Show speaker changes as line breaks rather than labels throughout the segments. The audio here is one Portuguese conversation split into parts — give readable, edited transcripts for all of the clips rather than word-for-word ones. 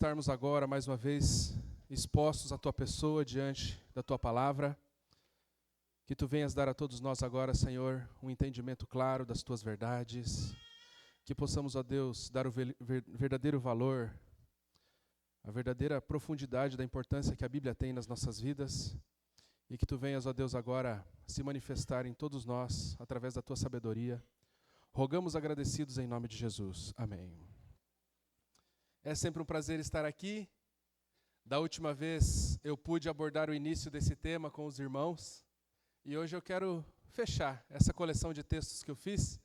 estarmos agora, mais uma vez, expostos à Tua pessoa, diante da Tua palavra. Que Tu venhas dar a todos nós agora, Senhor, um entendimento claro das Tuas verdades. Que possamos, ó Deus, dar o verdadeiro valor, a verdadeira profundidade da importância que a Bíblia tem nas nossas vidas. E que Tu venhas, ó Deus, agora se manifestar em todos nós, através da Tua sabedoria. Rogamos agradecidos em nome de Jesus. Amém. É sempre um prazer estar aqui. Da última vez eu pude abordar o início desse tema com os irmãos. E hoje eu quero fechar essa coleção de textos que eu fiz,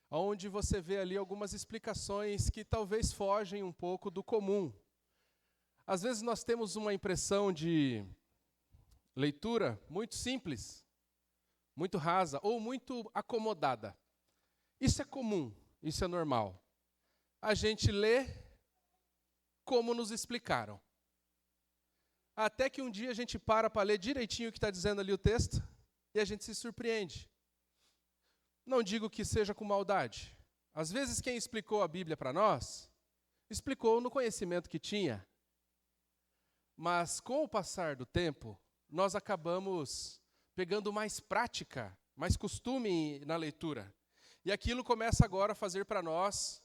onde você vê ali algumas explicações que talvez fogem um pouco do comum. Às vezes nós temos uma impressão de leitura muito simples, muito rasa ou muito acomodada. Isso é comum, isso é normal. A gente lê como nos explicaram. Até que um dia a gente para ler direitinho o que está dizendo ali o texto e a gente se surpreende. Não digo que seja com maldade. Às vezes quem explicou a Bíblia para nós, explicou no conhecimento que tinha. Mas com o passar do tempo, nós acabamos pegando mais prática, mais costume na leitura. E aquilo começa agora a fazer para nós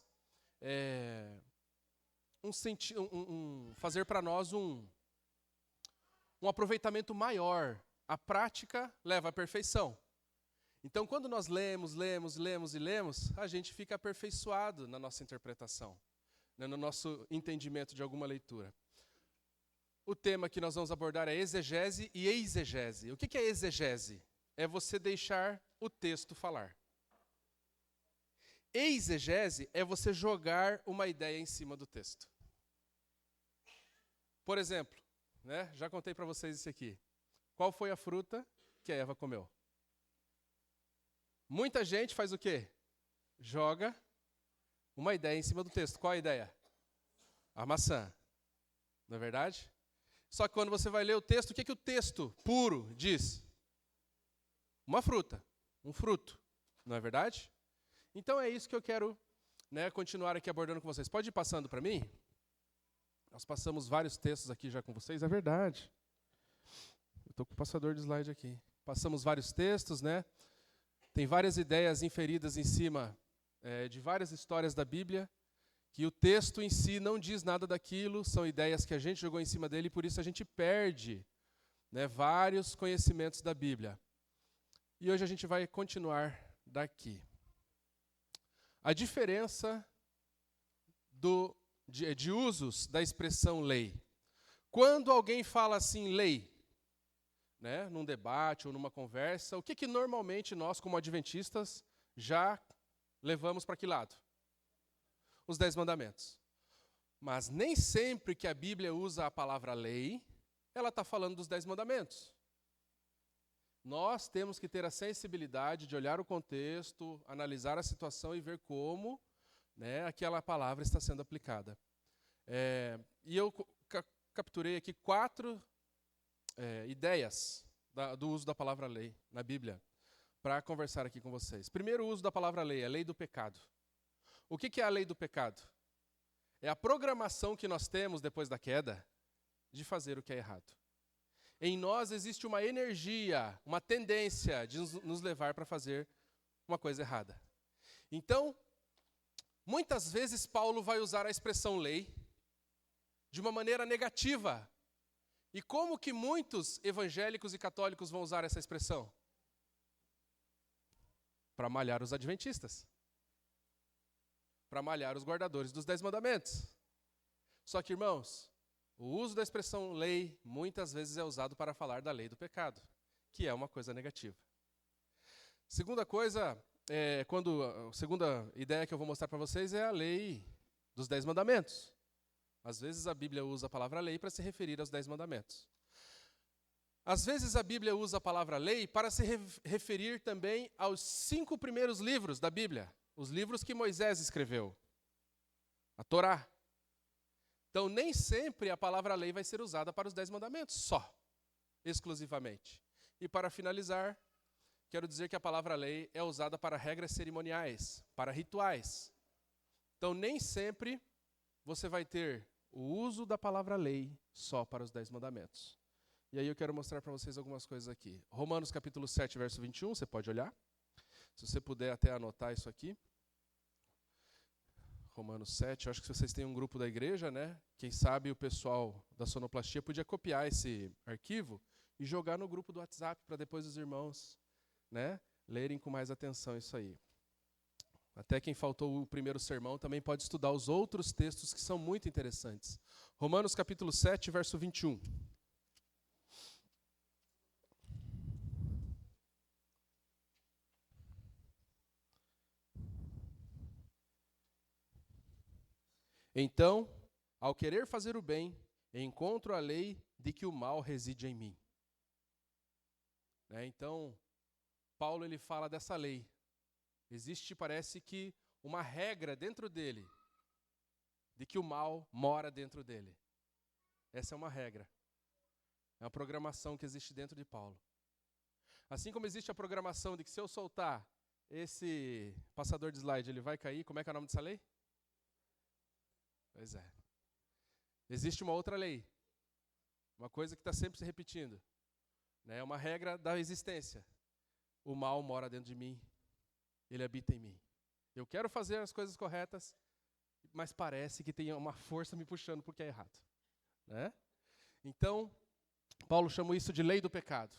um aproveitamento maior. A prática leva à perfeição. Então, quando nós lemos, a gente fica aperfeiçoado na nossa interpretação, né, no nosso entendimento de alguma leitura. O tema que nós vamos abordar é exegese e eisegese. O que é exegese? É você deixar o texto falar. Eisegese é você jogar uma ideia em cima do texto. Por exemplo, né, já contei para vocês isso aqui. Qual foi a fruta que a Eva comeu? Muita gente faz o quê? Joga uma ideia em cima do texto. Qual a ideia? A maçã. Não é verdade? Só que quando você vai ler o texto, o que o texto puro diz? Uma fruta, um fruto. Não é verdade? Então é isso que eu quero, né, continuar aqui abordando com vocês. Pode ir passando para mim? Nós passamos vários textos aqui já com vocês, é verdade. Eu estou com o passador de slide aqui. Passamos vários textos, né? Tem várias ideias inferidas em cima de várias histórias da Bíblia, que o texto em si não diz nada daquilo, são ideias que a gente jogou em cima dele, e por isso a gente perde, né, vários conhecimentos da Bíblia. E hoje a gente vai continuar daqui. A diferença de usos da expressão lei. Quando alguém fala assim, lei, né, num debate ou numa conversa, o que normalmente nós, como adventistas, já levamos para que lado? Os 10 mandamentos. Mas nem sempre que a Bíblia usa a palavra lei, ela está falando dos 10 mandamentos. Nós temos que ter a sensibilidade de olhar o contexto, analisar a situação e ver como, né, aquela palavra está sendo aplicada. E eu capturei aqui 4 ideias do uso da palavra lei na Bíblia, para conversar aqui com vocês. Primeiro, o uso da palavra lei, a lei do pecado. O que é a lei do pecado? É a programação que nós temos depois da queda de fazer o que é errado. Em nós existe uma energia, uma tendência de nos levar para fazer uma coisa errada. Então, muitas vezes Paulo vai usar a expressão lei de uma maneira negativa. E como que muitos evangélicos e católicos vão usar essa expressão? Para malhar os adventistas. Para malhar os guardadores dos 10 mandamentos. Só que, irmãos, o uso da expressão lei muitas vezes é usado para falar da lei do pecado, que é uma coisa negativa. Segunda coisa, a segunda ideia que eu vou mostrar para vocês é a lei dos 10 mandamentos. Às vezes a Bíblia usa a palavra lei para se referir aos 10 mandamentos. Às vezes a Bíblia usa a palavra lei para se referir também aos 5 primeiros livros da Bíblia, os livros que Moisés escreveu, a Torá. Então, nem sempre a palavra lei vai ser usada para os 10 mandamentos, só, exclusivamente. E para finalizar, quero dizer que a palavra lei é usada para regras cerimoniais, para rituais. Então, nem sempre você vai ter o uso da palavra lei só para os 10 mandamentos. E aí eu quero mostrar para vocês algumas coisas aqui. Romanos capítulo 7, verso 21, você pode olhar. Se você puder até anotar isso aqui. Romanos 7, eu acho que se vocês têm um grupo da igreja, né? Quem sabe o pessoal da sonoplastia podia copiar esse arquivo e jogar no grupo do WhatsApp para depois os irmãos, né, lerem com mais atenção isso aí. Até quem faltou o primeiro sermão também pode estudar os outros textos que são muito interessantes. Romanos capítulo 7, verso 21. Então, ao querer fazer o bem, encontro a lei de que o mal reside em mim. Então, Paulo ele fala dessa lei. Existe, parece que, uma regra dentro dele, de que o mal mora dentro dele. Essa é uma regra. É uma programação que existe dentro de Paulo. Assim como existe a programação de que se eu soltar esse passador de slide, ele vai cair, como é que é o nome dessa lei? Pois é. Existe uma outra lei. Uma coisa que está sempre se repetindo. É uma regra da existência. O mal mora dentro de mim. Ele habita em mim. Eu quero fazer as coisas corretas, mas parece que tem uma força me puxando porque é errado. Né? Então, Paulo chama isso de lei do pecado.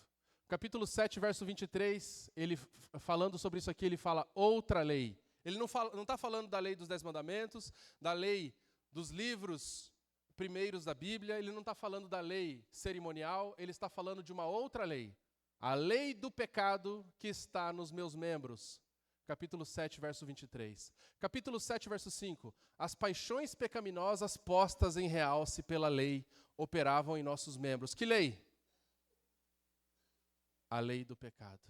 Capítulo 7, verso 23, ele falando sobre isso aqui, ele fala outra lei. Ele não está falando da lei dos 10 mandamentos, da lei dos livros primeiros da Bíblia, ele não está falando da lei cerimonial, ele está falando de uma outra lei. A lei do pecado que está nos meus membros. Capítulo 7, verso 23. Capítulo 7, verso 5. As paixões pecaminosas postas em realce pela lei operavam em nossos membros. Que lei? A lei do pecado.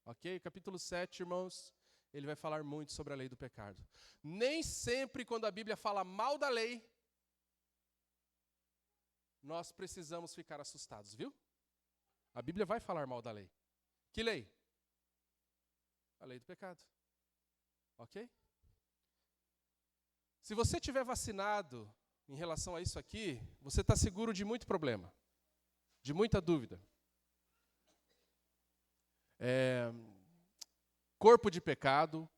Ok? Capítulo 7, irmãos, ele vai falar muito sobre a lei do pecado. Nem sempre quando a Bíblia fala mal da lei, nós precisamos ficar assustados, viu? A Bíblia vai falar mal da lei. Que lei? A lei do pecado. Ok? Se você estiver vacinado em relação a isso aqui, você está seguro de muito problema, de muita dúvida. Corpo de pecado,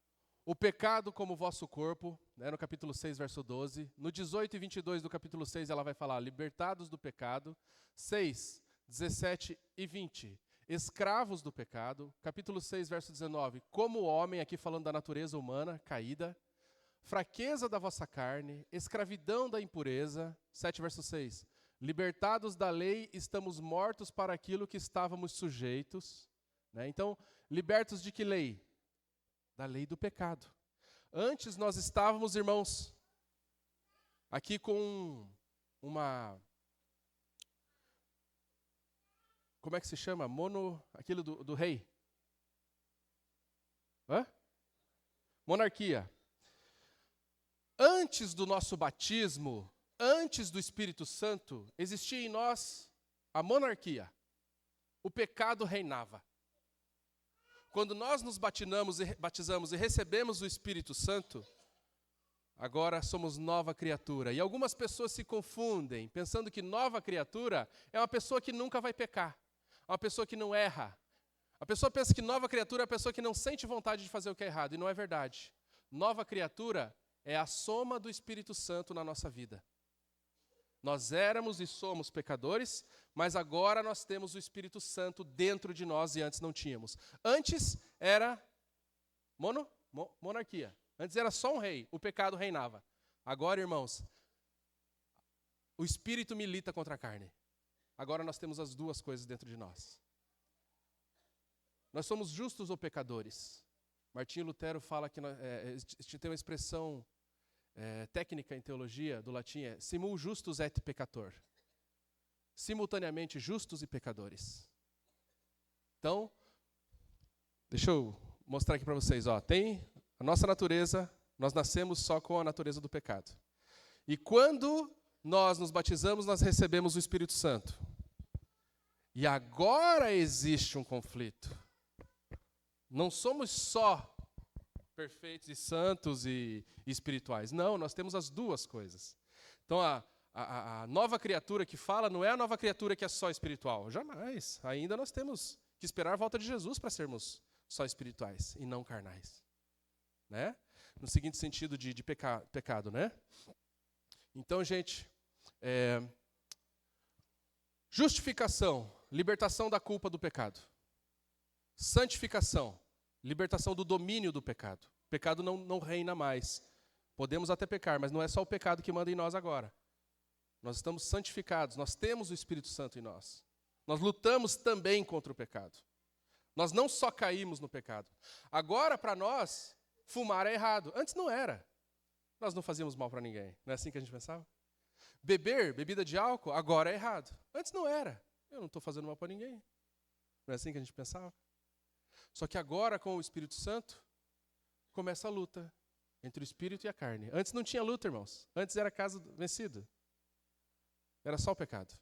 o pecado como vosso corpo, no capítulo 6, verso 12. No 18 e 22 do capítulo 6, ela vai falar, libertados do pecado. 6, 17 e 20. Escravos do pecado, capítulo 6, verso 19, como o homem, aqui falando da natureza humana, caída, fraqueza da vossa carne, escravidão da impureza, 7, verso 6, libertados da lei, estamos mortos para aquilo que estávamos sujeitos. Então, libertos de que lei? Da lei do pecado. Antes nós estávamos, irmãos, aqui com uma... Como é que se chama? Aquilo do rei. Monarquia. Antes do nosso batismo, antes do Espírito Santo, existia em nós a monarquia. O pecado reinava. Quando nós nos batizamos e recebemos o Espírito Santo, agora somos nova criatura. E algumas pessoas se confundem, pensando que nova criatura é uma pessoa que nunca vai pecar. Uma pessoa que não erra. A pessoa pensa que nova criatura é a pessoa que não sente vontade de fazer o que é errado, e não é verdade. Nova criatura é a soma do Espírito Santo na nossa vida. Nós éramos e somos pecadores, mas agora nós temos o Espírito Santo dentro de nós e antes não tínhamos. Antes era monarquia. Antes era só um rei, o pecado reinava. Agora, irmãos, o Espírito milita contra a carne. Agora nós temos as duas coisas dentro de nós. Nós somos justos ou pecadores? Martinho Lutero fala que tem uma expressão técnica em teologia do latim, simul justus et peccator. Simultaneamente justos e pecadores. Então, deixa eu mostrar aqui para vocês. Tem a nossa natureza, nós nascemos só com a natureza do pecado. E quando nós nos batizamos, nós recebemos o Espírito Santo. E agora existe um conflito. Não somos só perfeitos e santos e espirituais. Não, nós temos as duas coisas. Então, a nova criatura que fala não é a nova criatura que é só espiritual. Jamais. Ainda nós temos que esperar a volta de Jesus para sermos só espirituais e não carnais. Né? No seguinte sentido de pecado, né? Então, gente, justificação, libertação da culpa do pecado. Santificação, libertação do domínio do pecado. O pecado não reina mais. Podemos até pecar, mas não é só o pecado que manda em nós agora. Nós estamos santificados, nós temos o Espírito Santo em nós. Nós lutamos também contra o pecado. Nós não só caímos no pecado. Agora, para nós, fumar é errado. Antes não era. Nós não fazíamos mal para ninguém. Não é assim que a gente pensava? Beber, bebida de álcool, agora é errado. Antes não era. Eu não estou fazendo mal para ninguém. Não é assim que a gente pensava? Só que agora, com o Espírito Santo, começa a luta entre o Espírito e a carne. Antes não tinha luta, irmãos. Antes era caso vencido. Era só o pecado.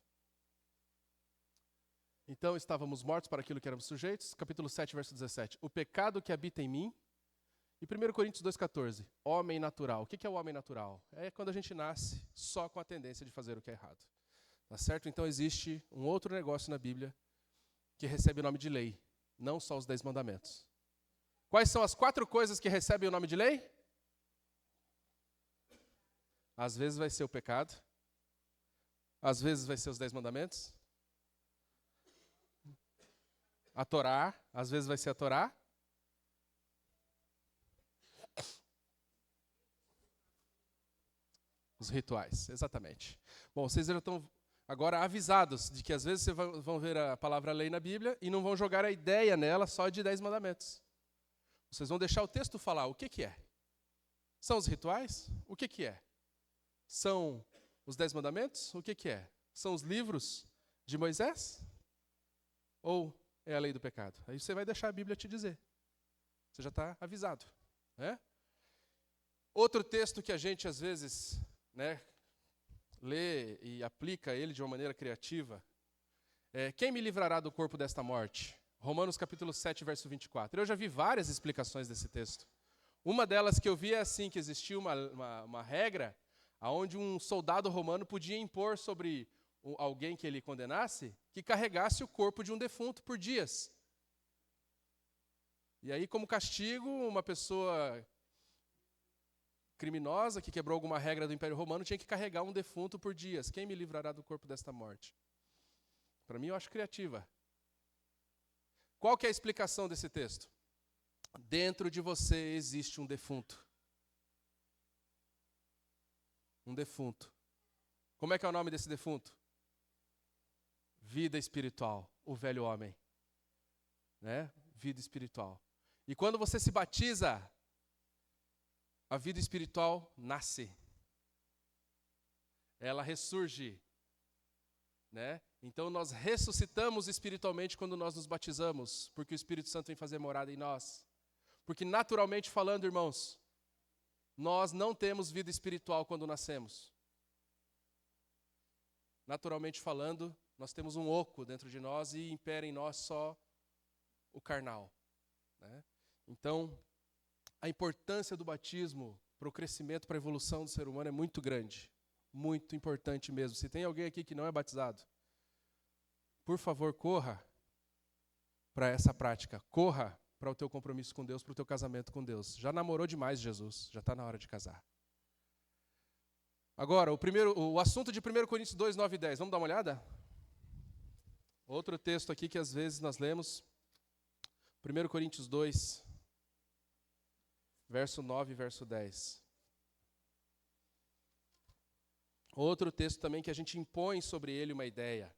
Então, estávamos mortos para aquilo que éramos sujeitos. Capítulo 7, verso 17. O pecado que habita em mim. E 1 Coríntios 2,14. Homem natural. O que é o homem natural? É quando a gente nasce só com a tendência de fazer o que é errado. Tá certo? Então, existe um outro negócio na Bíblia que recebe o nome de lei. Não só os 10 mandamentos. Quais são as 4 coisas que recebem o nome de lei? Às vezes vai ser o pecado. Às vezes vai ser os 10 mandamentos. A Torá, às vezes vai ser a Torá. Os rituais, exatamente. Bom, vocês já estão agora avisados de que às vezes vocês vão ver a palavra lei na Bíblia e não vão jogar a ideia nela só de 10 mandamentos. Vocês vão deixar o texto falar o que é. São os rituais? O que é? São os 10 mandamentos? O que é? São os livros de Moisés? Ou é a lei do pecado? Aí você vai deixar a Bíblia te dizer. Você já está avisado. Né? Outro texto que a gente às vezes lê e aplica ele de uma maneira criativa é: quem me livrará do corpo desta morte? Romanos capítulo 7, verso 24. Eu já vi várias explicações desse texto. Uma delas que eu vi é assim, que existia uma regra onde um soldado romano podia impor sobre alguém que ele condenasse que carregasse o corpo de um defunto por dias. E aí, como castigo, uma pessoa criminosa que quebrou alguma regra do Império Romano tinha que carregar um defunto por dias. Quem me livrará do corpo desta morte? Para mim, eu acho criativa. Qual que é a explicação desse texto? Dentro de você existe um defunto. Um defunto. Como é que é o nome desse defunto? Vida espiritual, o velho homem. Né? Vida espiritual. E quando você se batiza, a vida espiritual nasce. Ela ressurge. Né? Então nós ressuscitamos espiritualmente quando nós nos batizamos, porque o Espírito Santo vem fazer morada em nós. Porque naturalmente falando, irmãos, nós não temos vida espiritual quando nascemos. Naturalmente falando, nós temos um oco dentro de nós e impera em nós só o carnal. Né? Então, a importância do batismo para o crescimento, para a evolução do ser humano é muito grande. Muito importante mesmo. Se tem alguém aqui que não é batizado, por favor, corra para essa prática. Corra para o teu compromisso com Deus, para o teu casamento com Deus. Já namorou demais Jesus, já está na hora de casar. Agora, o assunto de 1 Coríntios 2, 9 e 10. Vamos dar uma olhada? Outro texto aqui que às vezes nós lemos. 1 Coríntios 2, verso 9 e verso 10. Outro texto também que a gente impõe sobre ele uma ideia.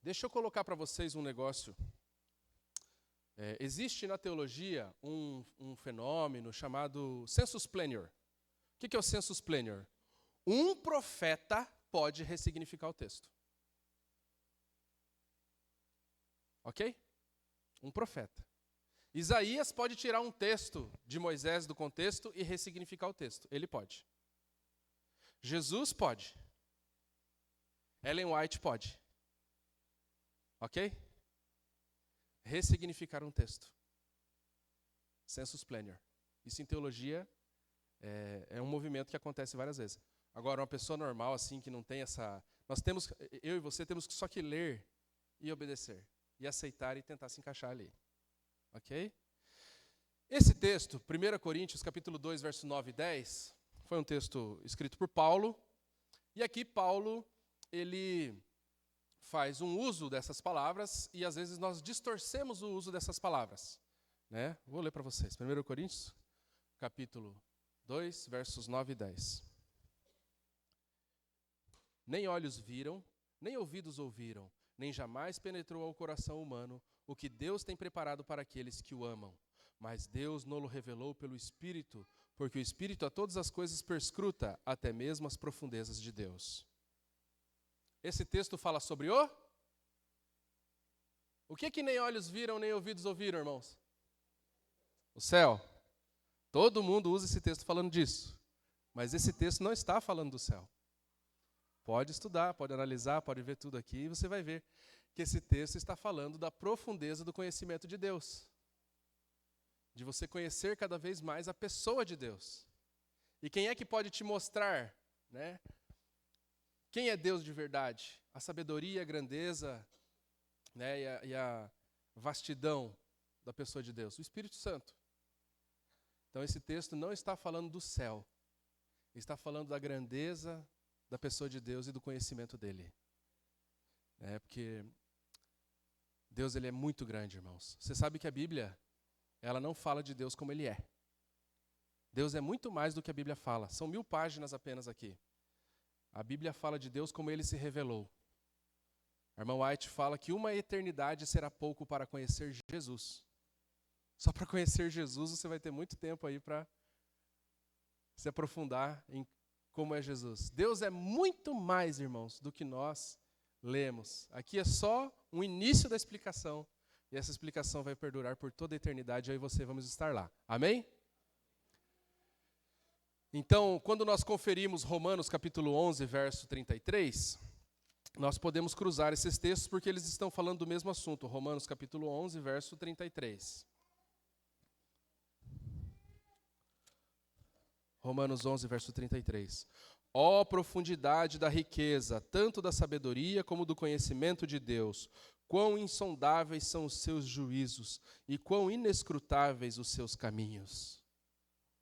Deixa eu colocar para vocês um negócio. Existe na teologia um fenômeno chamado sensus plenior. O que é o sensus plenior? Um profeta pode ressignificar o texto. Ok? Um profeta. Isaías pode tirar um texto de Moisés do contexto e ressignificar o texto. Ele pode. Jesus pode. Ellen White pode. Ok? Ressignificar um texto. Sensus plenior. Isso em teologia É um movimento que acontece várias vezes. Agora, uma pessoa normal, assim, que não tem essa... eu e você temos só que ler e obedecer. E aceitar e tentar se encaixar ali. Ok? Esse texto, 1 Coríntios, capítulo 2, verso 9 e 10, foi um texto escrito por Paulo. E aqui Paulo, ele faz um uso dessas palavras e às vezes nós distorcemos o uso dessas palavras. Né? Vou ler para vocês. 1 Coríntios, capítulo 2, versos 9 e 10. Nem olhos viram, nem ouvidos ouviram, nem jamais penetrou ao coração humano o que Deus tem preparado para aqueles que o amam. Mas Deus nos revelou pelo Espírito, porque o Espírito a todas as coisas perscruta, até mesmo as profundezas de Deus. Esse texto fala sobre o que nem olhos viram, nem ouvidos ouviram, irmãos? O céu. Todo mundo usa esse texto falando disso. Mas esse texto não está falando do céu. Pode estudar, pode analisar, pode ver tudo aqui, e você vai ver que esse texto está falando da profundeza do conhecimento de Deus. De você conhecer cada vez mais a pessoa de Deus. E quem é que pode te mostrar, né? Quem é Deus de verdade? A sabedoria, a grandeza, né, e a vastidão da pessoa de Deus. O Espírito Santo. Então esse texto não está falando do céu. Está falando da grandeza da pessoa de Deus e do conhecimento dele. Porque Deus, ele é muito grande, irmãos. Você sabe que a Bíblia, ela não fala de Deus como ele é. Deus é muito mais do que a Bíblia fala. São 1000 páginas apenas aqui. A Bíblia fala de Deus como ele se revelou. A irmã White fala que uma eternidade será pouco para conhecer Jesus. Só para conhecer Jesus você vai ter muito tempo aí para se aprofundar em como é Jesus. Deus é muito mais, irmãos, do que nós lemos. Aqui é só um início da explicação. E essa explicação vai perdurar por toda a eternidade. Eu e você vamos estar lá. Amém? Então, quando nós conferimos Romanos capítulo 11, verso 33, nós podemos cruzar esses textos porque eles estão falando do mesmo assunto. Romanos capítulo 11, verso 33. Romanos 11, verso 33. Ó profundidade da riqueza, tanto da sabedoria como do conhecimento de Deus, quão insondáveis são os seus juízos e quão inescrutáveis os seus caminhos.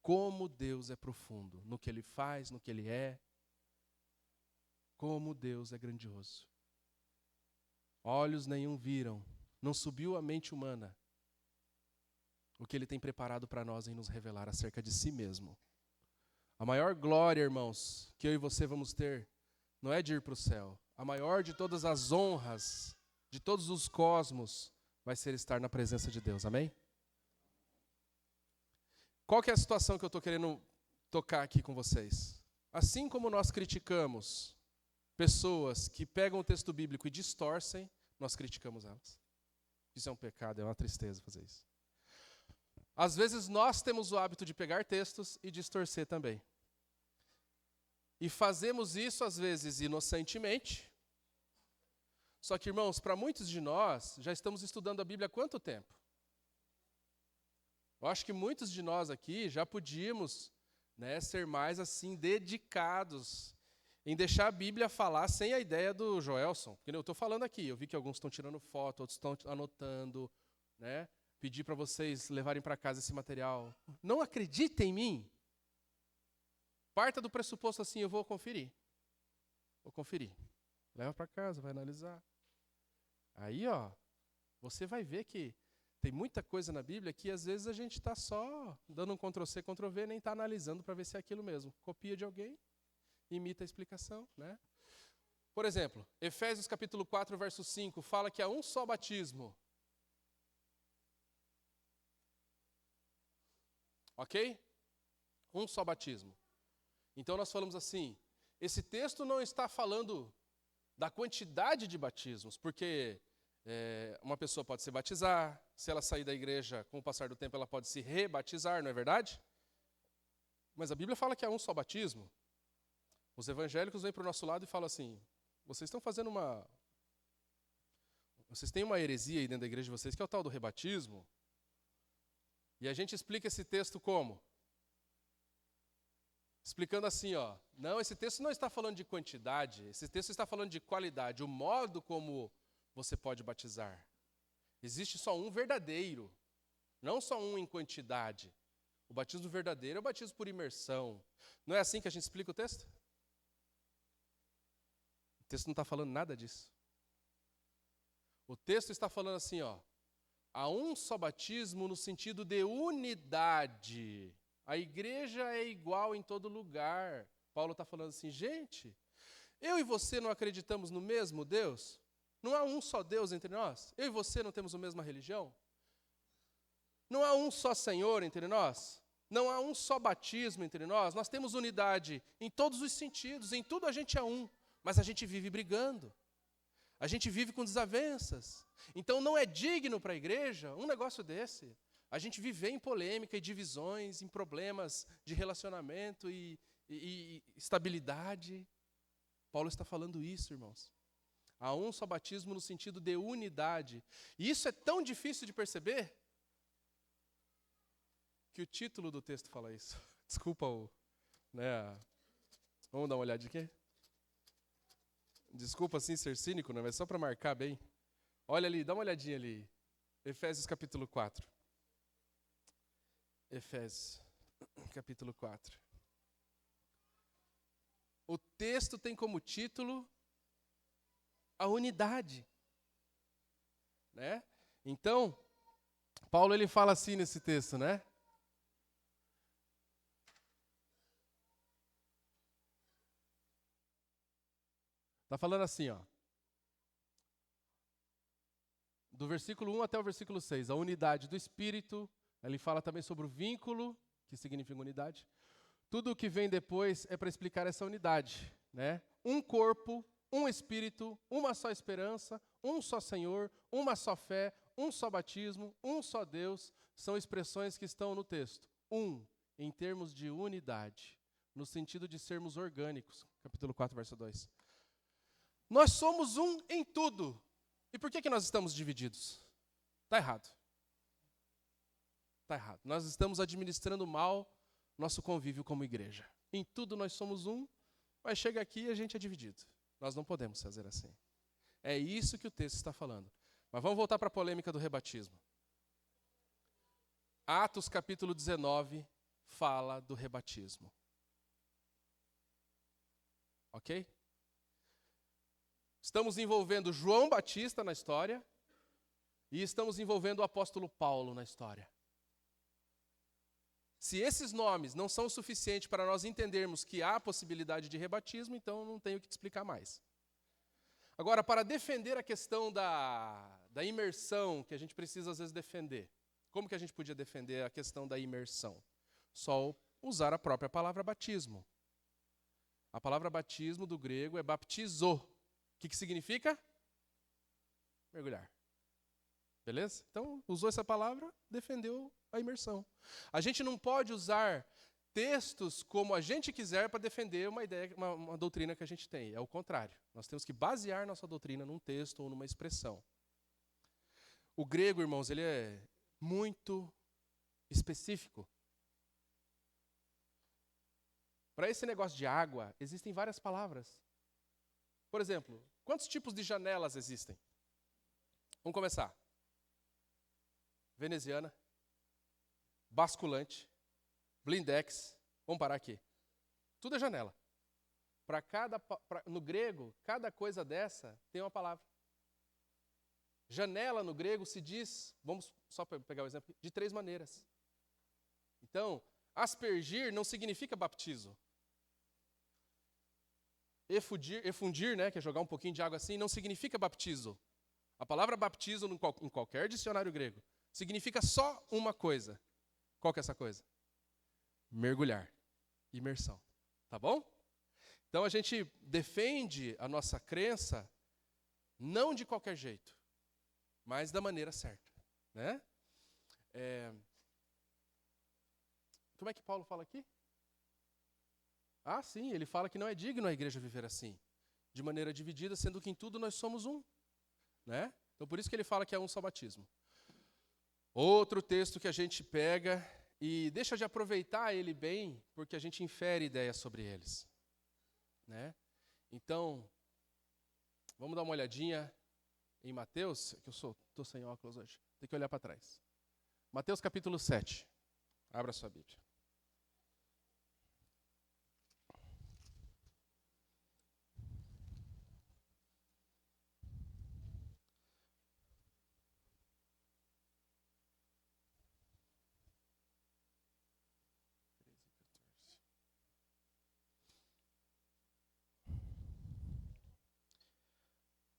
Como Deus é profundo no que Ele faz, no que Ele é. Como Deus é grandioso. Olhos nenhum viram, não subiu à mente humana o que Ele tem preparado para nós em nos revelar acerca de si mesmo. A maior glória, irmãos, que eu e você vamos ter, não é de ir para o céu. A maior de todas as honras, de todos os cosmos, vai ser estar na presença de Deus. Amém? Qual que é a situação que eu estou querendo tocar aqui com vocês? Assim como nós criticamos pessoas que pegam o texto bíblico e distorcem, nós criticamos elas. Isso é um pecado, é uma tristeza fazer isso. Às vezes nós temos o hábito de pegar textos e distorcer também. E fazemos isso às vezes inocentemente. Só que, irmãos, para muitos de nós, já estamos estudando a Bíblia há quanto tempo? Eu acho que muitos de nós aqui já podíamos, né, ser mais assim dedicados em deixar a Bíblia falar sem a ideia do Joelson. Porque eu estou falando aqui, eu vi que alguns estão tirando foto, outros estão anotando, né? Pedir para vocês levarem para casa esse material. Não acreditem em mim. Parta do pressuposto assim, eu vou conferir. Vou conferir. Leva para casa, vai analisar. Aí, você vai ver que tem muita coisa na Bíblia que às vezes a gente está só dando um Ctrl+C, Ctrl+V, nem está analisando para ver se é aquilo mesmo. Copia de alguém, imita a explicação, né? Por exemplo, Efésios capítulo 4, verso 5, fala que há um só batismo. Ok? Um só batismo. Então nós falamos assim, esse texto não está falando da quantidade de batismos, porque uma pessoa pode se batizar, se ela sair da igreja, com o passar do tempo, ela pode se rebatizar, não é verdade? Mas a Bíblia fala que há um só batismo. Os evangélicos vêm para o nosso lado e falam assim, vocês estão fazendo vocês têm uma heresia aí dentro da igreja de vocês, que é o tal do rebatismo. E a gente explica esse texto como? explicando assim, ó, não, esse texto não está falando de quantidade, esse texto está falando de qualidade, o modo como você pode batizar. Existe só um verdadeiro, não só um em quantidade. O batismo verdadeiro é o batismo por imersão. Não é assim que a gente explica o texto? O texto não está falando nada disso. O texto está falando assim, ó, há um só batismo no sentido de unidade. A igreja é igual em todo lugar. Paulo está falando assim, gente, eu e você não acreditamos no mesmo Deus? Não há um só Deus entre nós? Eu e você não temos a mesma religião? Não há um só Senhor entre nós? Não há um só batismo entre nós? Nós temos unidade em todos os sentidos, em tudo a gente é um, mas a gente vive brigando. A gente vive com desavenças. Então não é digno para a igreja um negócio desse. A gente viver em polêmica e divisões, em problemas de relacionamento e estabilidade. Paulo está falando isso, irmãos. Há um só batismo no sentido de unidade. E isso é tão difícil de perceber que o título do texto fala isso. Desculpa vamos dar uma olhadinha aqui? Desculpa assim ser cínico, né? Mas só para marcar bem. Olha ali, dá uma olhadinha ali. Efésios capítulo 4. Efésios capítulo 4. O texto tem como título a unidade. Né? Então, Paulo ele fala assim nesse texto, né? Está falando assim, ó. Do versículo 1 até o versículo 6, a unidade do Espírito. Ele fala também sobre o vínculo, que significa unidade. Tudo o que vem depois é para explicar essa unidade, né? Um corpo, um Espírito, uma só esperança, um só Senhor, uma só fé, um só batismo, um só Deus, são expressões que estão no texto. Em termos de unidade, no sentido de sermos orgânicos. Capítulo 4, verso 2. Nós somos um em tudo. E por que nós estamos divididos? Está errado. Está errado. Nós estamos administrando mal nosso convívio como igreja. Em tudo nós somos um, mas chega aqui e a gente é dividido. Nós não podemos fazer assim. É isso que o texto está falando. Mas vamos voltar para a polêmica do rebatismo. Atos capítulo 19 fala do rebatismo. Ok? Estamos envolvendo João Batista na história e estamos envolvendo o apóstolo Paulo na história. Se esses nomes não são suficientes para nós entendermos que há possibilidade de rebatismo, então não tenho o que te explicar mais. Agora, para defender a questão da imersão, que a gente precisa às vezes defender, como que a gente podia defender a questão da imersão? Só usar a própria palavra batismo. A palavra batismo do grego é baptizo. O que significa? Mergulhar. Beleza? Então, usou essa palavra, defendeu a imersão. A gente não pode usar textos como a gente quiser para defender uma ideia, uma doutrina que a gente tem. É o contrário. Nós temos que basear nossa doutrina num texto ou numa expressão. O grego, irmãos, ele é muito específico. Para esse negócio de água, existem várias palavras. Por exemplo, quantos tipos de janelas existem? Vamos começar. Veneziana, basculante, blindex. Vamos parar aqui. Tudo é janela. No grego, cada coisa dessa tem uma palavra. Janela no grego se diz, vamos só pegar o exemplo, de 3 maneiras. Então, aspergir não significa baptizo. Efundir, né, que é jogar um pouquinho de água assim, não significa baptizo. A palavra baptizo em qualquer dicionário grego significa só uma coisa. Qual que é essa coisa? Mergulhar. Imersão. Tá bom? Então a gente defende a nossa crença não de qualquer jeito, mas da maneira certa. Né? Como é que Paulo fala aqui? Ah, sim, ele fala que não é digno a igreja viver assim, de maneira dividida, sendo que em tudo nós somos um. Né? Então por isso que ele fala que é um só batismo. Outro texto que a gente pega e deixa de aproveitar ele bem, porque a gente infere ideias sobre eles, né? Então, vamos dar uma olhadinha em Mateus, que eu estou sem óculos hoje, tem que olhar para trás. Mateus capítulo 7, abra sua Bíblia.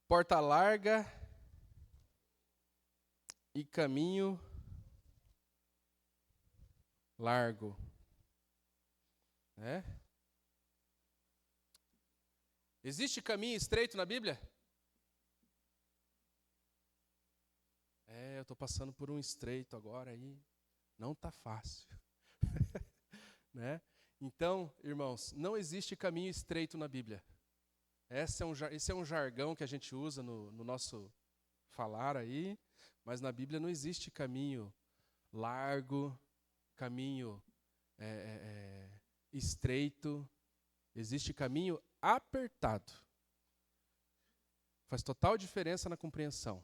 Porta larga e caminho largo, né? Existe caminho estreito na Bíblia? Eu estou passando por um estreito agora aí, não está fácil, né? Então, irmãos, não existe caminho estreito na Bíblia. Esse é um jargão que a gente usa no nosso falar aí, mas na Bíblia não existe caminho largo, caminho estreito, existe caminho apertado. Faz total diferença na compreensão.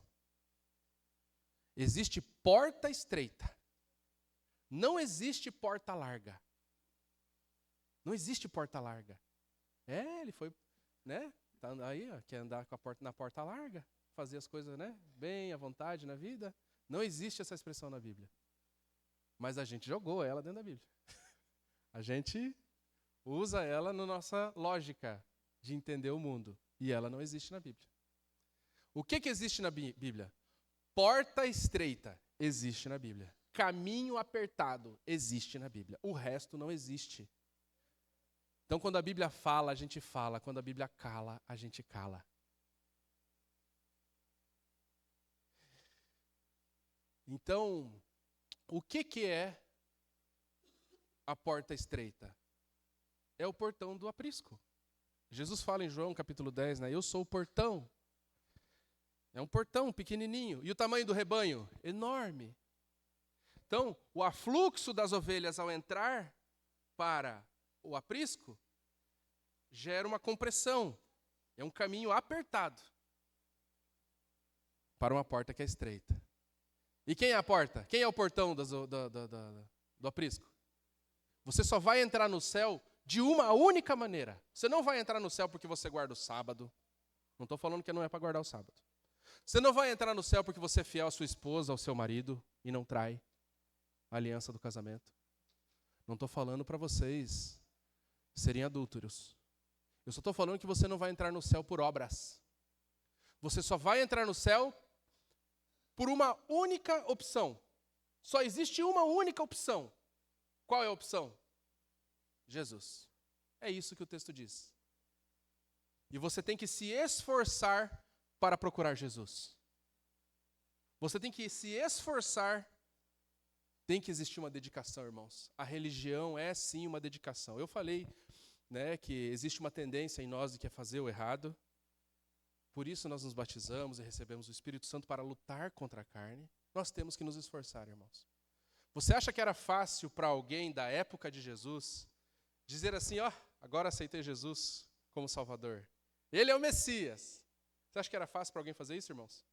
Existe porta estreita, não existe porta larga. Não existe porta larga. Ele foi, né? Tá aí, ó, quer andar com na porta larga, fazer as coisas, né, bem à vontade na vida. Não existe essa expressão na Bíblia. Mas a gente jogou ela dentro da Bíblia. A gente usa ela na nossa lógica de entender o mundo. E ela não existe na Bíblia. O que existe na Bíblia? Porta estreita existe na Bíblia. Caminho apertado existe na Bíblia. O resto não existe. Então, quando a Bíblia fala, a gente fala. Quando a Bíblia cala, a gente cala. Então, o que é a porta estreita? É o portão do aprisco. Jesus fala em João capítulo 10, né? Eu sou o portão. É um portão pequenininho. E o tamanho do rebanho? Enorme. Então, o afluxo das ovelhas ao entrar para o aprisco gera uma compressão. É um caminho apertado para uma porta que é estreita. E quem é a porta? Quem é o portão do aprisco? Você só vai entrar no céu de uma única maneira. Você não vai entrar no céu porque você guarda o sábado. Não estou falando que não é para guardar o sábado. Você não vai entrar no céu porque você é fiel à sua esposa, ao seu marido, e não trai a aliança do casamento. Não estou falando para vocês serem adúlteros. Eu só estou falando que você não vai entrar no céu por obras. Você só vai entrar no céu por uma única opção. Só existe uma única opção. Qual é a opção? Jesus. É isso que o texto diz. E você tem que se esforçar para procurar Jesus. Você tem que se esforçar. Tem que existir uma dedicação, irmãos. A religião é sim uma dedicação. Eu falei, né, que existe uma tendência em nós de que é fazer o errado. Por isso nós nos batizamos e recebemos o Espírito Santo para lutar contra a carne. Nós temos que nos esforçar, irmãos. Você acha que era fácil para alguém da época de Jesus dizer assim, ó, agora aceitei Jesus como Salvador. Ele é o Messias. Você acha que era fácil para alguém fazer isso, irmãos?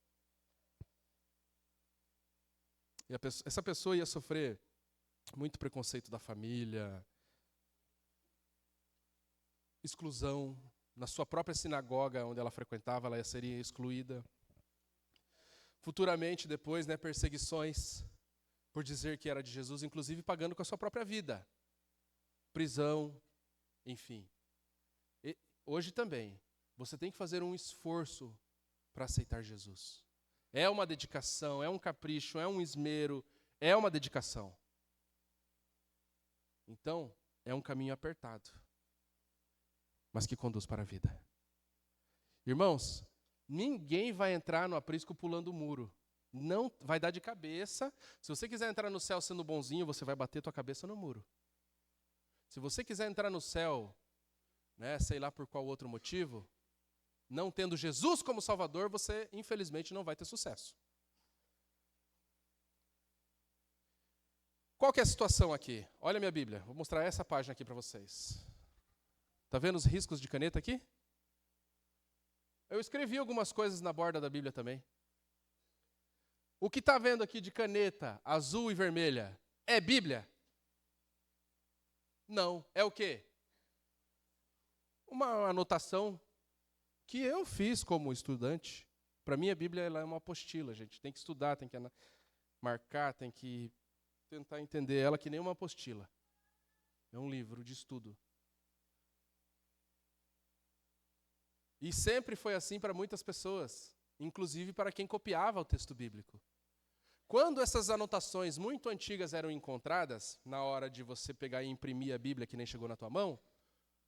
E essa pessoa ia sofrer muito preconceito da família, exclusão. Na sua própria sinagoga onde ela frequentava, ela seria excluída. Futuramente, depois, né, perseguições por dizer que era de Jesus, inclusive pagando com a sua própria vida. Prisão, enfim. E hoje também, você tem que fazer um esforço para aceitar Jesus. É uma dedicação, é um capricho, é um esmero, é uma dedicação. Então, é um caminho apertado, mas que conduz para a vida. Irmãos, ninguém vai entrar no aprisco pulando o muro. Não vai dar de cabeça. Se você quiser entrar no céu sendo bonzinho, você vai bater tua cabeça no muro. Se você quiser entrar no céu, né, sei lá por qual outro motivo, não tendo Jesus como Salvador, você infelizmente não vai ter sucesso. Qual que é a situação aqui? Olha a minha Bíblia, vou mostrar essa página aqui para vocês. Está vendo os riscos de caneta aqui? Eu escrevi algumas coisas na borda da Bíblia também. O que está vendo aqui de caneta azul e vermelha é Bíblia? Não. É o quê? Uma anotação que eu fiz como estudante. Para mim, a Bíblia ela é uma apostila, gente. Tem que estudar, tem que marcar, tem que tentar entender ela que nem uma apostila. É um livro de estudo. E sempre foi assim para muitas pessoas, inclusive para quem copiava o texto bíblico. Quando essas anotações muito antigas eram encontradas, na hora de você pegar e imprimir a Bíblia que nem chegou na tua mão,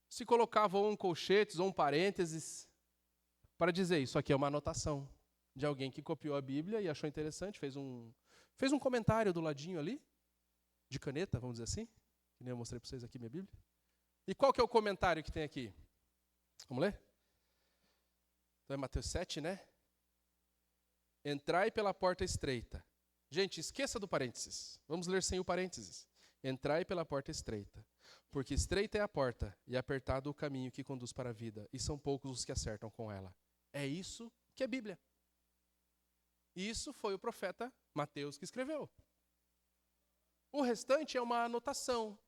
se colocava ou um colchetes ou um parênteses para dizer, isso aqui é uma anotação de alguém que copiou a Bíblia e achou interessante, fez um comentário do ladinho ali, de caneta, vamos dizer assim, que nem eu mostrei para vocês aqui minha Bíblia. E qual que é o comentário que tem aqui? Vamos ler? Então é Mateus 7, né? Entrai pela porta estreita. Gente, esqueça do parênteses. Vamos ler sem o parênteses. Entrai pela porta estreita. Porque estreita é a porta e apertado o caminho que conduz para a vida, e são poucos os que acertam com ela. É isso que é Bíblia. Isso foi o profeta Mateus que escreveu. O restante é uma anotação,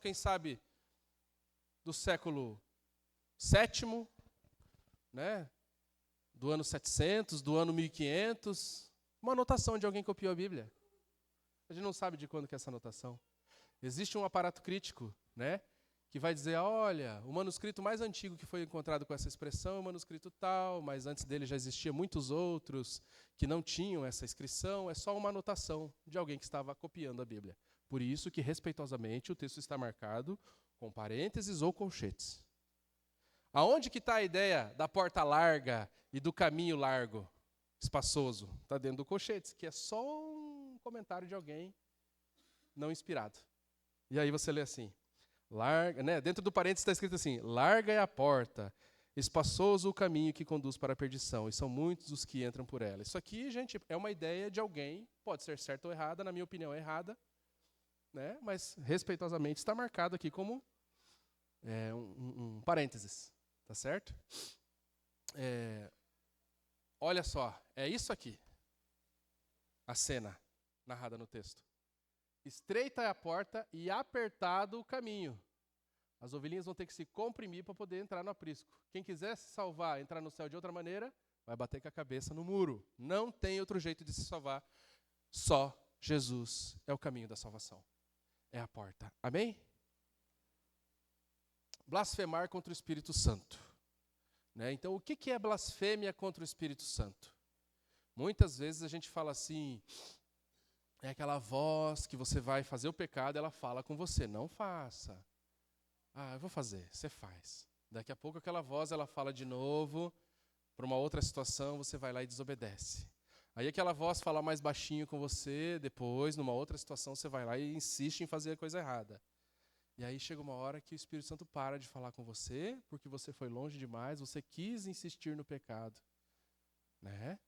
quem sabe, do século VII, né? Do ano 700, do ano 1500, uma anotação de alguém que copiou a Bíblia. A gente não sabe de quando que é essa anotação. Existe um aparato crítico, né, que vai dizer, olha, o manuscrito mais antigo que foi encontrado com essa expressão é o manuscrito tal, mas antes dele já existia muitos outros que não tinham essa inscrição, é só uma anotação de alguém que estava copiando a Bíblia. Por isso que, respeitosamente, o texto está marcado com parênteses ou colchetes. Aonde que está a ideia da porta larga e do caminho largo, espaçoso? Está dentro do colchetes, que é só um comentário de alguém não inspirado. E aí você lê assim, larga, né? Dentro do parênteses está escrito assim, larga é a porta, espaçoso o caminho que conduz para a perdição, e são muitos os que entram por ela. Isso aqui, gente, é uma ideia de alguém, pode ser certa ou errada, na minha opinião é errada, né? Mas respeitosamente está marcado aqui como um parênteses. Tá certo? Olha só, é isso aqui. A cena narrada no texto. Estreita é a porta e apertado o caminho. As ovelhinhas vão ter que se comprimir para poder entrar no aprisco. Quem quiser se salvar, entrar no céu de outra maneira, vai bater com a cabeça no muro. Não tem outro jeito de se salvar. Só Jesus é o caminho da salvação. É a porta. Amém? Blasfemar contra o Espírito Santo. Né? Então, o que é blasfêmia contra o Espírito Santo? Muitas vezes a gente fala assim, é aquela voz que você vai fazer o pecado, ela fala com você, não faça. Ah, eu vou fazer, você faz. Daqui a pouco aquela voz, ela fala de novo, para uma outra situação, você vai lá e desobedece. Aí aquela voz fala mais baixinho com você, depois, numa outra situação, você vai lá e insiste em fazer a coisa errada. E aí chega uma hora que o Espírito Santo para de falar com você, porque você foi longe demais, você quis insistir no pecado. Né?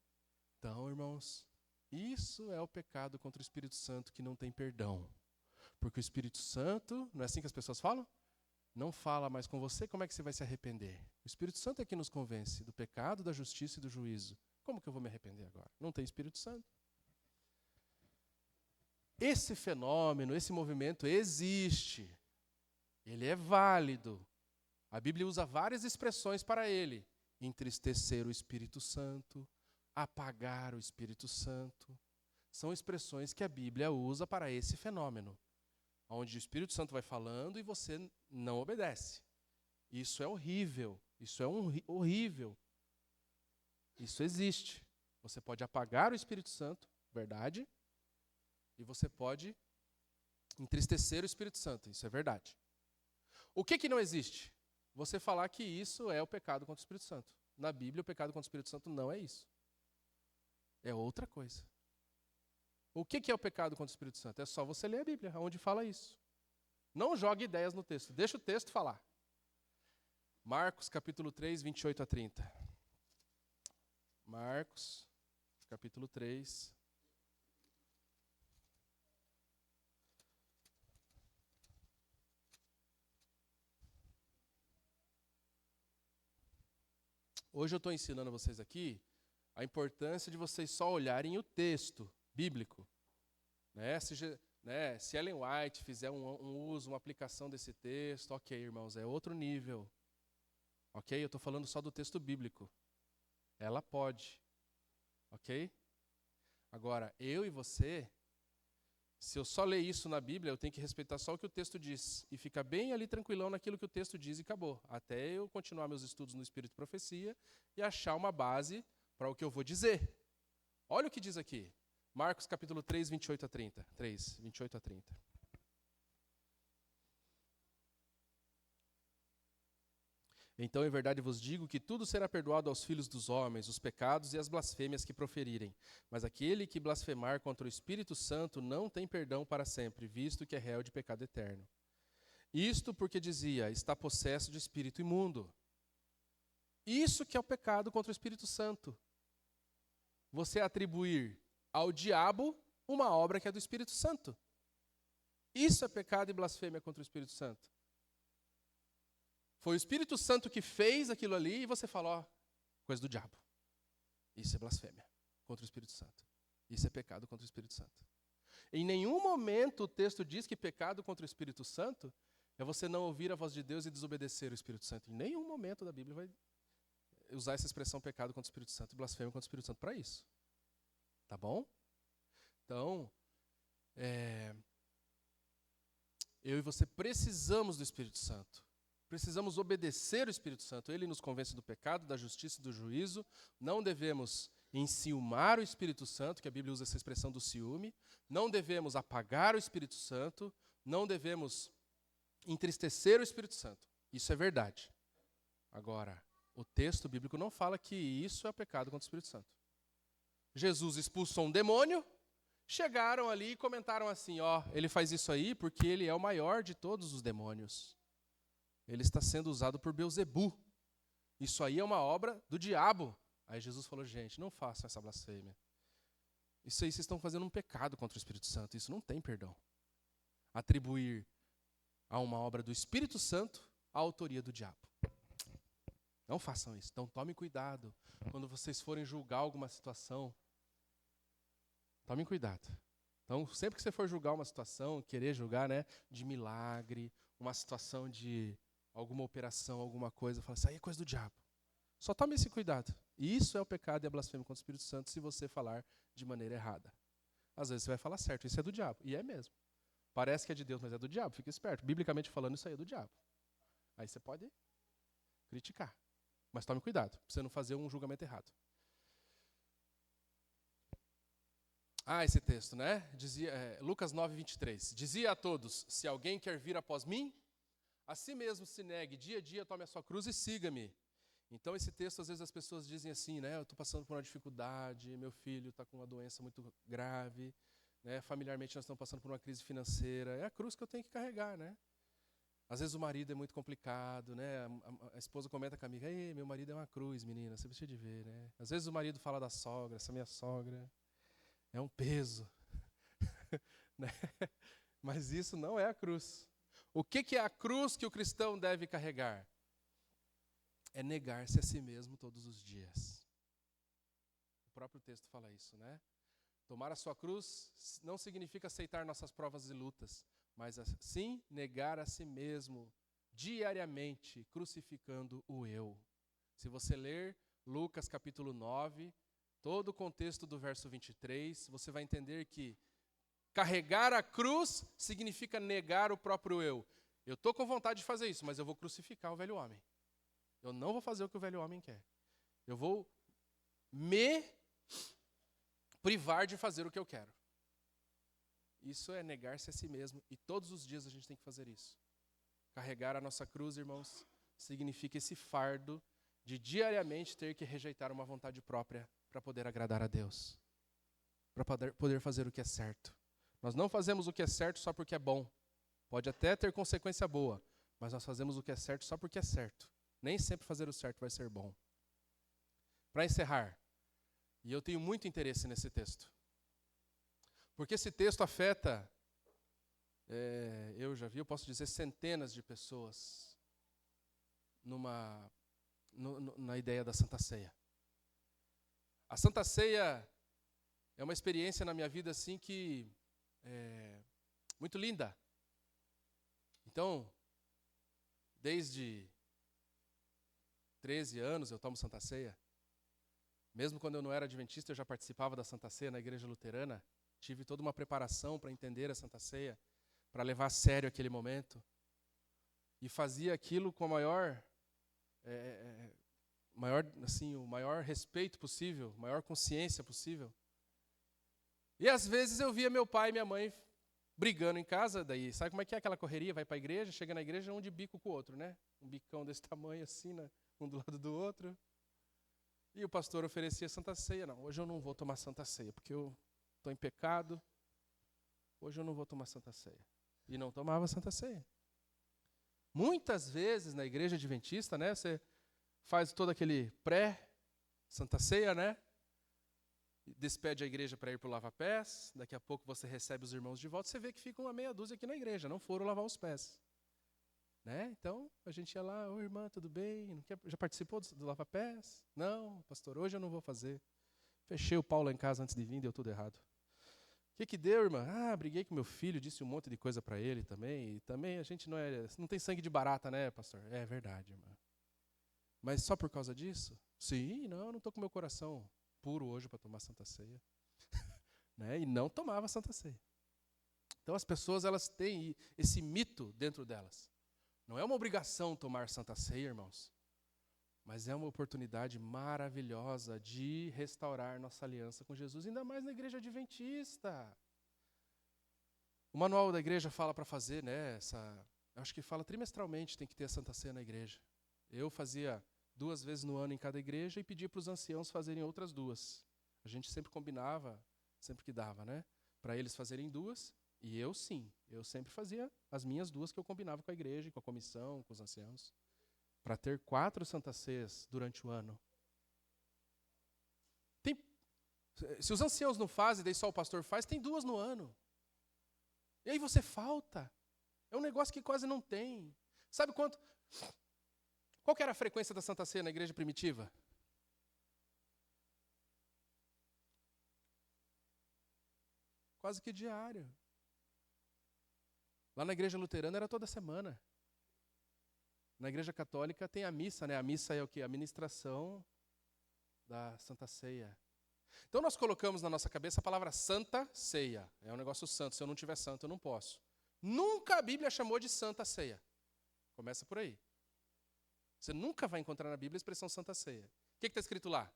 Então, irmãos, isso é o pecado contra o Espírito Santo que não tem perdão. Porque o Espírito Santo, não é assim que as pessoas falam? Não fala mais com você, como é que você vai se arrepender? O Espírito Santo é que nos convence do pecado, da justiça e do juízo. Como que eu vou me arrepender agora? Não tem Espírito Santo. Esse fenômeno, esse movimento existe. Ele é válido. A Bíblia usa várias expressões para ele. Entristecer o Espírito Santo, apagar o Espírito Santo. São expressões que a Bíblia usa para esse fenômeno. Onde o Espírito Santo vai falando e você não obedece. Isso é horrível. Isso é horrível. Isso existe. Você pode apagar o Espírito Santo, verdade? E você pode entristecer o Espírito Santo, isso é verdade. O que não existe? Você falar que isso é o pecado contra o Espírito Santo. Na Bíblia, o pecado contra o Espírito Santo não é isso. É outra coisa. O que é o pecado contra o Espírito Santo? É só você ler a Bíblia, onde fala isso. Não jogue ideias no texto, deixa o texto falar. Marcos, capítulo 3, 28 a 30. Marcos, capítulo 3. Hoje eu estou ensinando vocês aqui a importância de vocês só olharem o texto bíblico. Se Ellen White fizer um uso, uma aplicação desse texto, ok, irmãos, é outro nível. Ok? Eu estou falando só do texto bíblico. Ela pode. Ok? Agora, eu e você, se eu só ler isso na Bíblia, eu tenho que respeitar só o que o texto diz. E ficar bem ali tranquilão naquilo que o texto diz e acabou. Até eu continuar meus estudos no Espírito e Profecia e achar uma base para o que eu vou dizer. Olha o que diz aqui. Marcos capítulo 3, 28 a 30. 3, 28 a 30. Então, em verdade vos digo que tudo será perdoado aos filhos dos homens, os pecados e as blasfêmias que proferirem. Mas aquele que blasfemar contra o Espírito Santo não tem perdão para sempre, visto que é réu de pecado eterno. Isto porque dizia, está possesso de espírito imundo. Isso que é o pecado contra o Espírito Santo. Você atribuir ao diabo uma obra que é do Espírito Santo. Isso é pecado e blasfêmia contra o Espírito Santo. Foi o Espírito Santo que fez aquilo ali e você fala, ó, coisa do diabo. Isso é blasfêmia contra o Espírito Santo. Isso é pecado contra o Espírito Santo. Em nenhum momento o texto diz que pecado contra o Espírito Santo é você não ouvir a voz de Deus e desobedecer o Espírito Santo. Em nenhum momento da Bíblia vai usar essa expressão pecado contra o Espírito Santo e blasfêmia contra o Espírito Santo para isso. Tá bom? Então, eu e você precisamos do Espírito Santo. Precisamos obedecer o Espírito Santo. Ele nos convence do pecado, da justiça e do juízo. Não devemos enciumar o Espírito Santo, que a Bíblia usa essa expressão do ciúme. Não devemos apagar o Espírito Santo. Não devemos entristecer o Espírito Santo. Isso é verdade. Agora, o texto bíblico não fala que isso é pecado contra o Espírito Santo. Jesus expulsou um demônio, chegaram ali e comentaram assim, ó, ele faz isso aí porque ele é o maior de todos os demônios. Ele está sendo usado por Beelzebu. Isso aí é uma obra do diabo. Aí Jesus falou, gente, não façam essa blasfêmia. Isso aí vocês estão fazendo um pecado contra o Espírito Santo. Isso não tem perdão. Atribuir a uma obra do Espírito Santo a autoria do diabo. Não façam isso. Então tomem cuidado quando vocês forem julgar alguma situação. Tomem cuidado. Então, sempre que você for julgar uma situação, querer julgar, de milagre, uma situação de alguma operação, alguma coisa, fala, isso aí é coisa do diabo. Só tome esse cuidado. E isso é o pecado e a blasfêmia contra o Espírito Santo se você falar de maneira errada. Às vezes você vai falar certo, isso é do diabo. E é mesmo. Parece que é de Deus, mas é do diabo. Fica esperto. Biblicamente falando, isso aí é do diabo. Aí você pode criticar. Mas tome cuidado, para você não fazer um julgamento errado. Esse texto, Dizia, Lucas 9, 23. Dizia a todos, se alguém quer vir após mim, a si mesmo se negue, dia a dia tome a sua cruz e siga-me. Então esse texto, às vezes as pessoas dizem assim, eu estou passando por uma dificuldade, meu filho está com uma doença muito grave, familiarmente nós estamos passando por uma crise financeira, é a cruz que eu tenho que carregar, Às vezes o marido é muito complicado, A esposa comenta com a amiga, ei, meu marido é uma cruz, menina, você precisa de ver, Às vezes o marido fala da sogra, essa minha sogra é um peso, Mas isso não é a cruz. O que é a cruz que o cristão deve carregar? É negar-se a si mesmo todos os dias. O próprio texto fala isso, Tomar a sua cruz não significa aceitar nossas provas e lutas, mas sim negar a si mesmo diariamente, crucificando o eu. Se você ler Lucas capítulo 9, todo o contexto do verso 23, você vai entender que carregar a cruz significa negar o próprio eu. Eu estou com vontade de fazer isso, mas eu vou crucificar o velho homem. Eu não vou fazer o que o velho homem quer. Eu vou me privar de fazer o que eu quero. Isso é negar-se a si mesmo. E todos os dias a gente tem que fazer isso. Carregar a nossa cruz, irmãos, significa esse fardo de diariamente ter que rejeitar uma vontade própria para poder agradar a Deus. Para poder fazer o que é certo. Nós não fazemos o que é certo só porque é bom. Pode até ter consequência boa, mas nós fazemos o que é certo só porque é certo. Nem sempre fazer o certo vai ser bom. Para encerrar, e eu tenho muito interesse nesse texto, porque esse texto afeta, eu já vi, eu posso dizer, centenas de pessoas na ideia da Santa Ceia. A Santa Ceia é uma experiência na minha vida assim que é muito linda. Então, desde 13 anos eu tomo Santa Ceia. Mesmo quando eu não era adventista, eu já participava da Santa Ceia na igreja luterana. Tive toda uma preparação para entender a Santa Ceia, para levar a sério aquele momento. E fazia aquilo com a o maior respeito possível, maior consciência possível. E às vezes eu via meu pai e minha mãe brigando em casa, daí sabe como é que é aquela correria? Vai para a igreja, chega na igreja, um de bico com o outro, né? Um bicão desse tamanho assim, né? Um do lado do outro. E o pastor oferecia Santa Ceia. Não, hoje eu não vou tomar Santa Ceia, porque eu estou em pecado. Hoje eu não vou tomar Santa Ceia. E não tomava Santa Ceia. Muitas vezes na igreja adventista, né, você faz todo aquele pré-Santa Ceia, né? Despede a igreja para ir para o lava-pés. Daqui a pouco você recebe os irmãos de volta. Você vê que ficam uma meia dúzia aqui na igreja, não foram lavar os pés. Né? Então, a gente ia lá, ô irmã, tudo bem? Já participou do lava-pés? Não, pastor, hoje eu não vou fazer. Fechei o pau lá em casa antes de vir, deu tudo errado. O que deu, irmã? Briguei com meu filho, disse um monte de coisa para ele também. E também a gente não tem sangue de barata, né, pastor? É verdade, irmã. Mas só por causa disso? Sim, não estou com meu coração puro hoje para tomar Santa Ceia. Né? E não tomava Santa Ceia. Então as pessoas elas têm esse mito dentro delas. Não é uma obrigação tomar Santa Ceia, irmãos, mas é uma oportunidade maravilhosa de restaurar nossa aliança com Jesus, ainda mais na igreja adventista. O manual da igreja fala para fazer, né, acho que fala trimestralmente, tem que ter a Santa Ceia na igreja. Eu fazia 2 vezes no ano em cada igreja e pedia para os anciãos fazerem outras 2. A gente sempre combinava, sempre que dava, né, para eles fazerem 2. E eu sempre fazia as minhas 2 que eu combinava com a igreja, com a comissão, com os anciãos, para ter 4 Santas Ceias durante o ano. Se os anciãos não fazem, daí só o pastor faz, tem 2 no ano. E aí você falta. É um negócio que quase não tem. Sabe quanto? Qual que era a frequência da Santa Ceia na igreja primitiva? Quase que diário. Lá na igreja luterana era toda semana. Na igreja católica tem a missa, né? A missa é o quê? A ministração da Santa Ceia. Então nós colocamos na nossa cabeça a palavra Santa Ceia. É um negócio santo. Se eu não tiver santo, eu não posso. Nunca a Bíblia chamou de Santa Ceia. Começa por aí. Você nunca vai encontrar na Bíblia a expressão Santa Ceia. O que está escrito lá?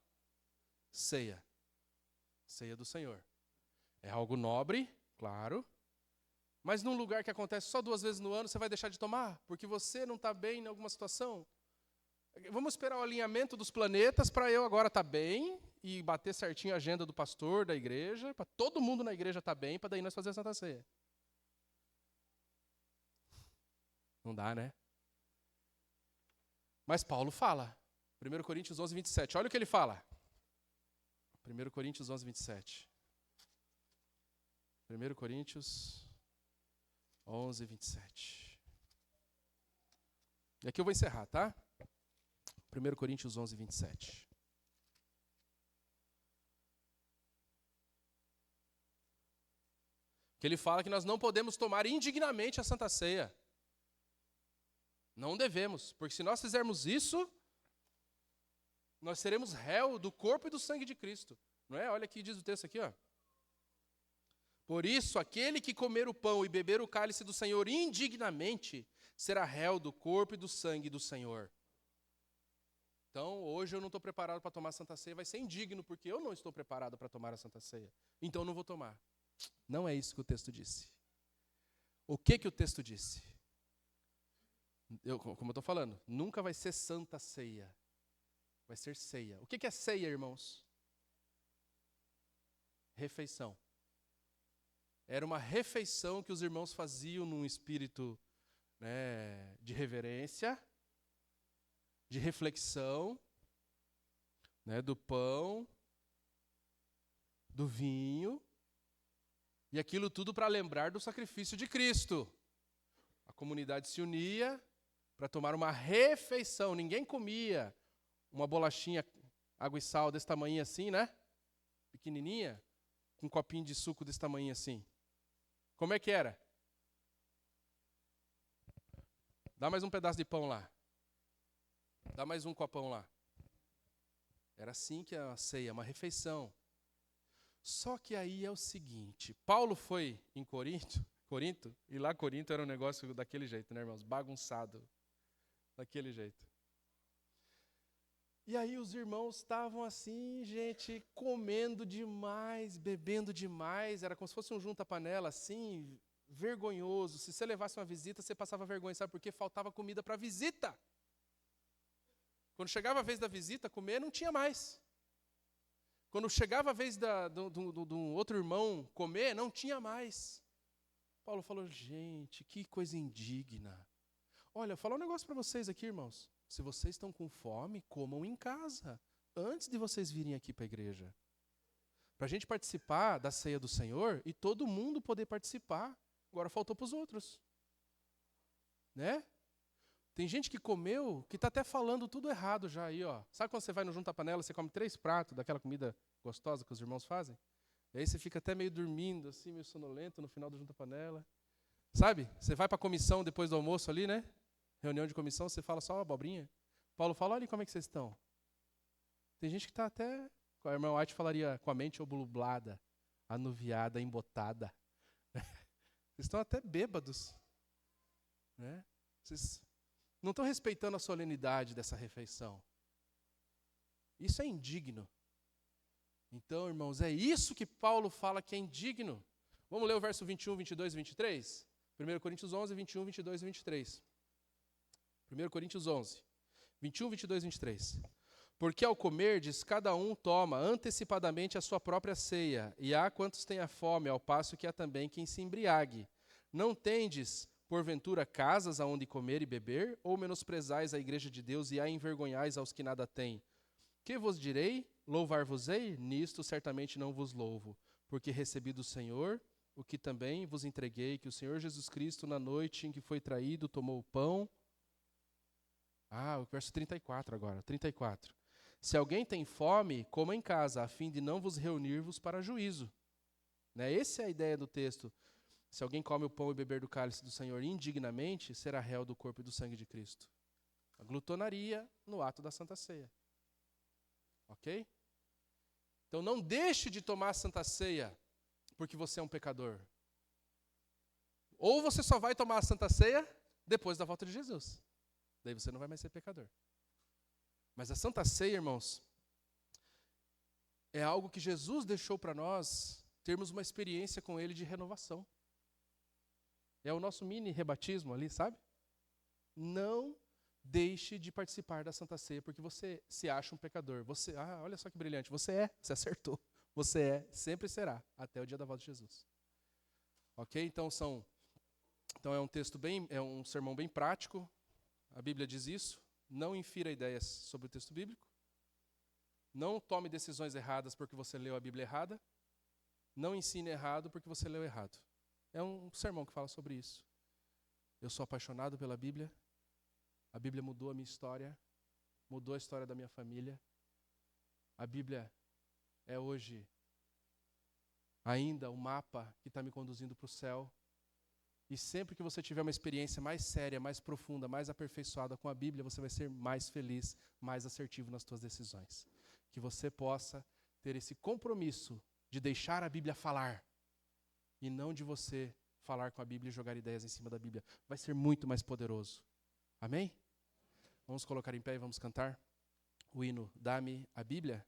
Ceia. Ceia do Senhor. É algo nobre, claro. Mas num lugar que acontece só 2 vezes no ano, você vai deixar de tomar? Porque você não está bem em alguma situação? Vamos esperar o alinhamento dos planetas para eu agora estar bem e bater certinho a agenda do pastor, da igreja, para todo mundo na igreja estar bem, para daí nós fazer a Santa Ceia. Não dá, né? Mas Paulo fala. 1 Coríntios 11, 27. Olha o que ele fala. 1 Coríntios 11, 27. 1 Coríntios 11, 27. E aqui eu vou encerrar, tá? 1 Coríntios 11, 27. Que ele fala que nós não podemos tomar indignamente a Santa Ceia. Não devemos, porque se nós fizermos isso, nós seremos réu do corpo e do sangue de Cristo. Não é? Olha aqui, diz o texto aqui, ó. Por isso, aquele que comer o pão e beber o cálice do Senhor indignamente, será réu do corpo e do sangue do Senhor. Então, hoje eu não estou preparado para tomar a Santa Ceia, vai ser indigno, porque eu não estou preparado para tomar a Santa Ceia. Então, eu não vou tomar. Não é isso que o texto disse. O que o texto disse? Como eu estou falando, nunca vai ser Santa Ceia. Vai ser ceia. O que é ceia, irmãos? Refeição. Era uma refeição que os irmãos faziam num espírito, né, de reverência, de reflexão, né, do pão, do vinho, e aquilo tudo para lembrar do sacrifício de Cristo. A comunidade se unia para tomar uma refeição. Ninguém comia uma bolachinha, água e sal desse tamanho assim, né? Pequenininha, com um copinho de suco desse tamanho assim. Como é que era? Dá mais um pedaço de pão lá. Dá mais um copão lá. Era assim que a ceia, uma refeição. Só que aí é o seguinte, Paulo foi em Corinto, e lá Corinto era um negócio daquele jeito, né, irmãos? Bagunçado, daquele jeito. E aí os irmãos estavam assim, gente, comendo demais, bebendo demais, era como se fosse um junta-panela assim, vergonhoso. Se você levasse uma visita, você passava vergonha, sabe por quê? Faltava comida para a visita. Quando chegava a vez da visita, comer não tinha mais. Quando chegava a vez do outro irmão comer, não tinha mais. Paulo falou, gente, que coisa indigna. Olha, vou falar um negócio para vocês aqui, irmãos. Se vocês estão com fome, comam em casa, antes de vocês virem aqui para a igreja. Para a gente participar da ceia do Senhor e todo mundo poder participar. Agora faltou para os outros. Né? Tem gente que comeu, que está até falando tudo errado já aí, ó. Sabe quando você vai no junta-panela, você come 3 pratos daquela comida gostosa que os irmãos fazem? E aí você fica até meio dormindo, assim, meio sonolento no final do junta-panela. Sabe? Você vai para a comissão depois do almoço ali, né? Reunião de comissão, você fala só uma abobrinha. Paulo fala, olha como é que vocês estão. Tem gente que está até, a irmã White falaria, com a mente obnublada, anuviada, embotada. Vocês estão até bêbados. Né? Vocês não estão respeitando a solenidade dessa refeição. Isso é indigno. Então, irmãos, é isso que Paulo fala que é indigno. Vamos ler o verso 21, 22 e 23? 1 Coríntios 11, 21, 22 e 23. 1 Coríntios 11, 21, 22 e 23. Porque ao comerdes, cada um toma antecipadamente a sua própria ceia, e há quantos tenha fome, ao passo que há também quem se embriague. Não tendes, porventura, casas aonde comer e beber, ou menosprezais a igreja de Deus e a envergonhais aos que nada têm? Que vos direi? Louvar-vos-ei? Nisto certamente não vos louvo, porque recebi do Senhor o que também vos entreguei, que o Senhor Jesus Cristo, na noite em que foi traído, tomou o pão. O verso 34 agora, 34. Se alguém tem fome, coma em casa, a fim de não vos reunir-vos para juízo. Né? Essa é a ideia do texto. Se alguém come o pão e beber do cálice do Senhor indignamente, será réu do corpo e do sangue de Cristo. A glutonaria no ato da Santa Ceia. Ok? Então não deixe de tomar a Santa Ceia porque você é um pecador. Ou você só vai tomar a Santa Ceia depois da volta de Jesus. Daí você não vai mais ser pecador. Mas a Santa Ceia, irmãos, é algo que Jesus deixou para nós termos uma experiência com Ele de renovação. É o nosso mini rebatismo ali, sabe? Não deixe de participar da Santa Ceia porque você se acha um pecador. Você, olha só que brilhante, você acertou. Você sempre será, até o dia da volta de Jesus. Ok? Então é um texto é um sermão bem prático. A Bíblia diz isso. Não infira ideias sobre o texto bíblico. Não tome decisões erradas porque você leu a Bíblia errada. Não ensine errado porque você leu errado. É um sermão que fala sobre isso. Eu sou apaixonado pela Bíblia. A Bíblia mudou a minha história. Mudou a história da minha família. A Bíblia é hoje ainda o mapa que está me conduzindo para o céu. E sempre que você tiver uma experiência mais séria, mais profunda, mais aperfeiçoada com a Bíblia, você vai ser mais feliz, mais assertivo nas suas decisões. Que você possa ter esse compromisso de deixar a Bíblia falar e não de você falar com a Bíblia e jogar ideias em cima da Bíblia. Vai ser muito mais poderoso. Amém? Vamos colocar em pé e vamos cantar o hino Dá-me a Bíblia.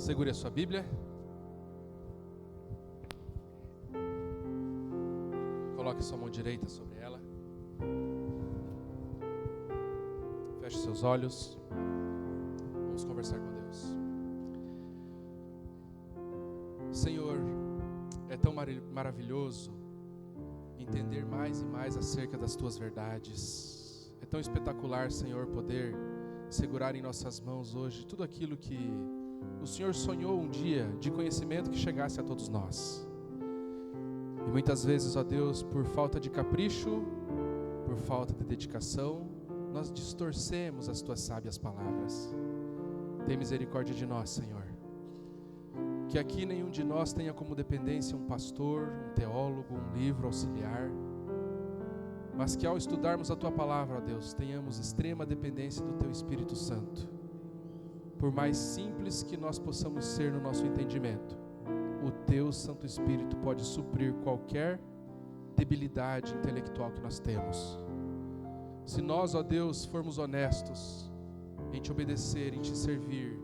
Segure a sua Bíblia. Coloque sua mão direita sobre ela. Feche seus olhos. Vamos conversar com Deus. Senhor, é tão maravilhoso entender mais e mais acerca das Tuas verdades. É tão espetacular, Senhor, poder segurar em nossas mãos hoje tudo aquilo que o Senhor sonhou um dia de conhecimento que chegasse a todos nós. E muitas vezes, ó Deus, por falta de capricho, por falta de dedicação, nós distorcemos as Tuas sábias palavras. Tem misericórdia de nós, Senhor. Que aqui nenhum de nós tenha como dependência um pastor, um teólogo, um livro auxiliar, mas que ao estudarmos a Tua palavra, ó Deus, tenhamos extrema dependência do Teu Espírito Santo. Por mais simples que nós possamos ser no nosso entendimento, o Teu Santo Espírito pode suprir qualquer debilidade intelectual que nós temos. Se nós, ó Deus, formos honestos em Te obedecer, em Te servir,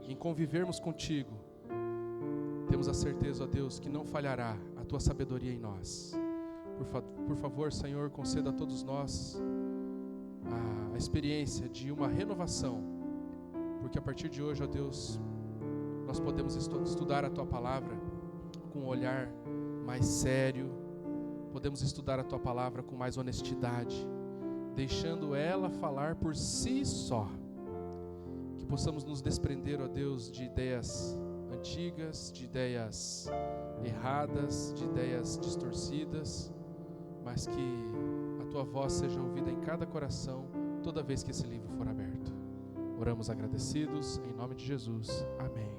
em convivermos Contigo, temos a certeza, ó Deus, que não falhará a Tua sabedoria em nós. Por favor, Senhor, conceda a todos nós a experiência de uma renovação, porque a partir de hoje, ó Deus, nós podemos estudar a Tua palavra com um olhar mais sério, podemos estudar a Tua palavra com mais honestidade, deixando ela falar por si só. Que possamos nos desprender, ó Deus, de ideias antigas, de ideias erradas, de ideias distorcidas, mas que a Tua voz seja ouvida em cada coração toda vez que esse livro for aberto. Oramos agradecidos, em nome de Jesus. Amém.